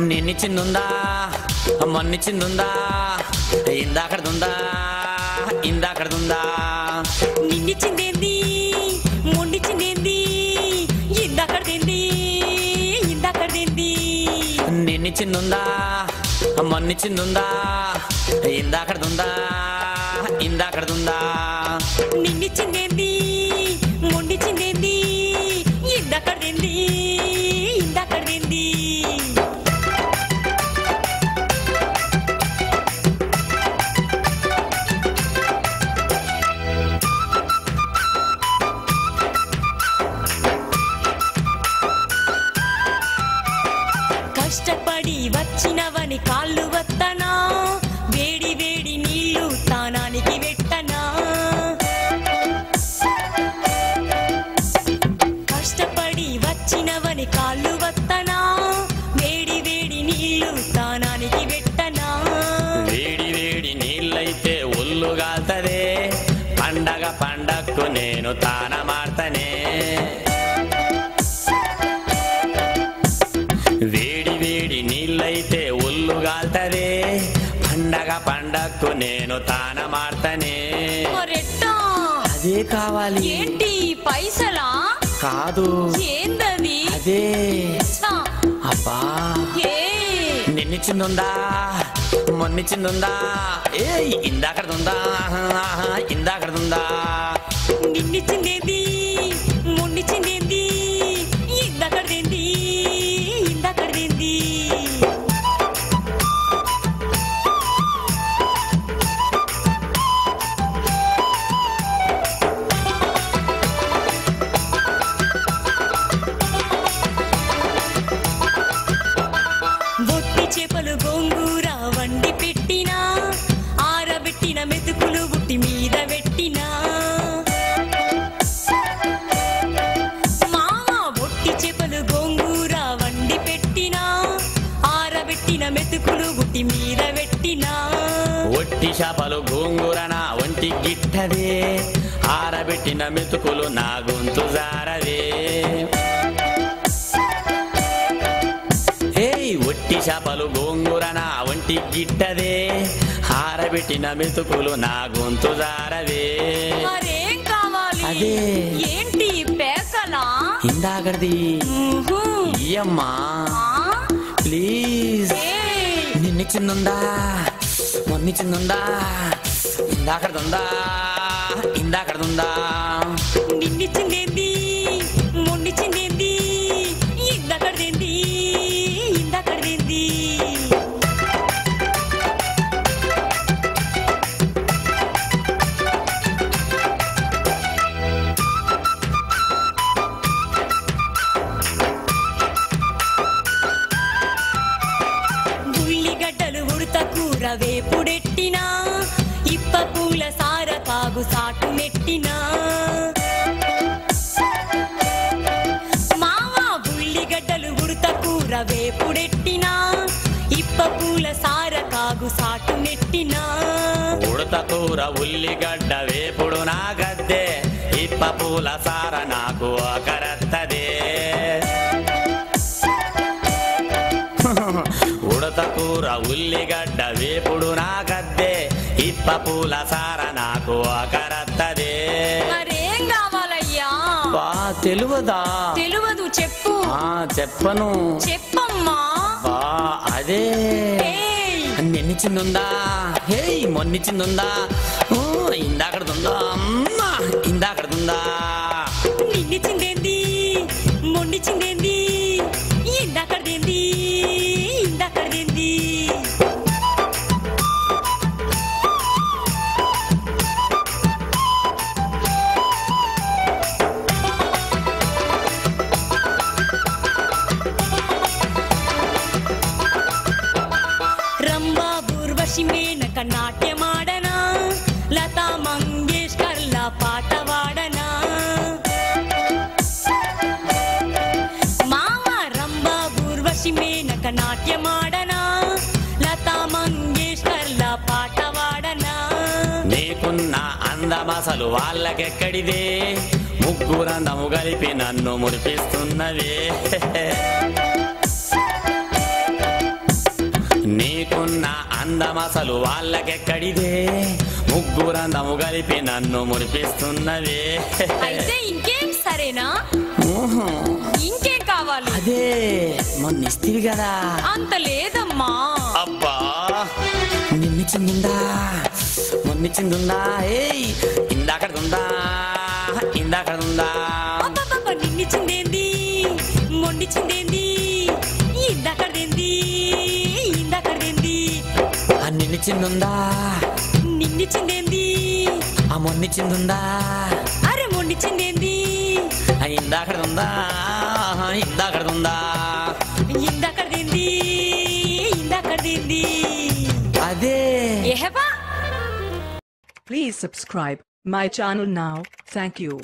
నిన్నిచ్చిందుందా మొన్నిచ్చిందుందా ఇందాకడుందా ఇందాకడుందా నిన్నిచ్చిందేంది మొన్నిచ్చిందేంది ఇందాకడదేంది ఇందాకడదేంది నిన్నిచ్చిందుందా మొన్నిచ్చిందుందా ఇందాకడుందా ఇందాకడుందా నిన్నిచ్చిందేంది మొన్నిచ్చిందేంది ఇందాకడదేంది ఇందాకడదేంది కష్టపడి వచ్చినవని కాళ్ళు వత్తనా వేడి వేడి నీళ్లు తానానికి వెట్టనా కష్టపడి వచ్చినవని కాళ్ళు వత్తనా వేడి వేడి నీళ్లు తానానికి వెట్టనా వేడి వేడి నీళ్ళైతే ఒళ్ళు గాల్తదే పండగ పండక్కు నేను తాన మార్తనే వేడి వేడి నీళ్ళైతే ఒళ్ళు గాల్తదే పండగ పండక్కు నేను తాన మార్తనే మరెట్టా అదే కావాలి ఏంటి పైసలా కాదు ఏందది అదే ఛా, అబ్బా ఏ నిన్నిచ్చిందుందా మొన్నిచ్చిందుందా ఏ ఇందాకడుందా ఇందాకడుందా నిన్నిచ్చిందేంది మొన్నిచ్చిందేంది ఇందాకడదేంది ఇందాకడదేంది బొట్టి చేపలు గోంగూర వండి పెట్టినా ఆరబెట్టిన మెతుకులు బుట్టి మీద పెట్టినా మామ బొట్టి చేపలు గోంగూర వండి పెట్టినా ఆరబెట్టిన మెతుకులు బుట్టి మీద పెట్టినా ఒట్టి చేపలు గోంగూరన ఒంటి గిట్టదే ఆరబెట్టిన మెతుకులు నా గొంతు జారవే ఒట్టి చేపలు గోంగూరన ఒంటి గిట్టదే ఆరబెట్టిన మెతుకులు నా గొంతు జారవే మరేం కావాలి అదే. ఏంటి పేకలా ఇందాకడిది ఊహు. ఇయ్యమ్మా ఆ? ప్లీజ్ ఏయ్. నిన్నిచ్చిందుందా మొన్నిచ్చిందుందా ఇందాకడుందా ఇందాకడుందా నిన్నిచ్చిందేంది మొన్నిచ్చిందేంది ఇందాకడదేంది ఇందాకడదేంది ఉల్లిగడ్డలు ఉడత కూర వేపుడెట్టినా ఇప్ప పూల సార కాగు సాటు నెట్టినా మావా ఉల్లిగడ్డలు ఉడత కూర వేపుడెట్టినా ఇప్ప పూల సార కాగు సాటు నెట్టినా ఉడత కూర ఉల్లిగడ్డ వేపుడు నా గద్దే ఇప్ప పూల సార నాకు ఒకరత్తదే ఉడత కూర ఉల్లిగడ్డ వేపుడు నా గద్దే ఇప్ప పూల సార నాకు ఒకరత్తదే మరేం కావాలయ్యా బా తెలువదా తెలువదు చెప్పు చెప్పను చెప్పమ్మా బా అదే ఏయ్. నిన్నిచ్చిందుందా హే మొన్నిచ్చిందుందా ఇందాకడుందా అమ్మా ఇందాకడుందా నిన్నిచ్చిందేంది మొన్నిచ్చిందేంది ఇందాకడదేంది ఇందాకడదేంది రంభా ఊర్వశి మేనక నాట్యమాడనా లతా మంగేష్కర్ల పాట వాడనా మామ రంభా ఊర్వశి మేనక నాట్యమాడనా లతా మంగేష్కర్ల పాట వాడనా నీకున్న అందమసలు వాళ్ళకెక్కడిదే ముగ్గురందము కలిపి నన్ను ముడిపిస్తున్నవే నీకున్న అందమసలు వాళ్ళకెక్కడిదే ముగ్గురందము కలిపి నన్ను మురిపిస్తున్నవే అయితే ఇంకేం సరేనా ఊహు. ఇంకేం కావాలి అదే మొన్నిస్తివి కదా అంత లేదమ్మా అబ్బా నిన్నిచ్చిందుందా మొన్నిచ్చిందుందా ఏయ్ ఇందాకడుందా ఇందాకడుందా అబ్బబ్బబ్బ, నిన్నిచ్చిందేంది మొండిచ్చిందేంది ఇందాకదేంది ఇందాకదేంది ఆ నిన్నిచ్చిందుందా నిన్నిచ్చిందేంది ఆ మొన్నిచ్చిందుందా అరే మొండిచ్చిందేంది ఆ ఇందాకడుందా ఇందాకడుందా ఇందాకదేంది ఇందాకదేంది అదే ఏహబా Please subscribe my channel now. Thank you.